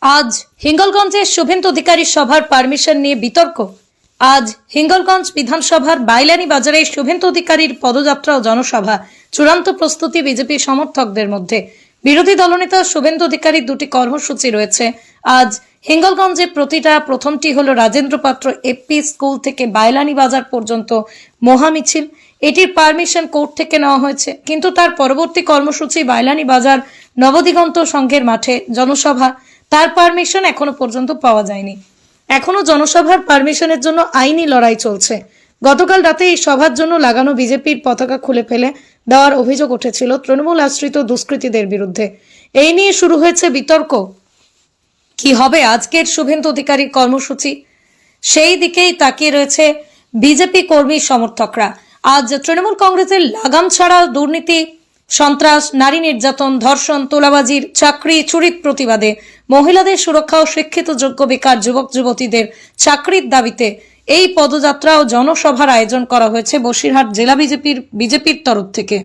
আজ হিঙ্গলগঞ্জে শুভেন্দু অধিকারী সভার পারমিশন নিয়ে বিতর্ক। আজ হিঙ্গলগঞ্জ বিধানসভার বাইলানি বাজারে শুভেন্দু অধিকারীর পদযাত্রা ও জনসভা চূড়ান্ত প্রস্তুতি বিজেপি সমর্থকদের মধ্যে। বিরোধী দলনেতা শুভেন্দু অধিকারীর দুটি কর্মসূচি রয়েছে। আজ হিঙ্গলগঞ্জে প্রথমটি হলো রাজেন্দ্র পাত্র এপি স্কুল থেকে বাইলানি বাজার পর্যন্ত মহামিছিল। এটির পারমিশন কোর্ট থেকে নেওয়া হয়েছে, কিন্তু তার পরবর্তী কর্মসূচি বাইলানি বাজার নবদিগন্ত সংঘের মাঠে জনসভা। তার পারমিশন এখনো পর্যন্ত পাওয়া যায়নি। এখনো জনসভার পারমিশনের জন্য আইনি লড়াই চলছে। গতকাল রাতে এই সভার জন্য লাগানো বিজেপির পতাকা খুলে ফেলে দেওয়ার অভিযোগ উঠেছিল তৃণমূল আশ্রিত দুষ্কৃতীদের বিরুদ্ধে। এই নিয়ে শুরু হয়েছে বিতর্ক। কি হবে আজকের শুভেন্দু অধিকারীর কর্মসূচি, সেই দিকেই তাকিয়ে রয়েছে বিজেপি কর্মী সমর্থকরা। আজ তৃণমূল কংগ্রেসের লাগাম ছাড়া দুর্নীতি, সন্ত্রাস, নারী নির্যাতন, ধর্ষণ, তোলাবাজির, চাকরি চুরির প্রতিবাদে, মহিলাদের সুরক্ষা ও শিক্ষিত যোগ্য বেকার যুবক যুবতীদের চাকরির দাবিতে এই পদযাত্রা ও জনসভার আয়োজন করা হয়েছে বসিরহাট জেলা বিজেপির তরফ থেকে।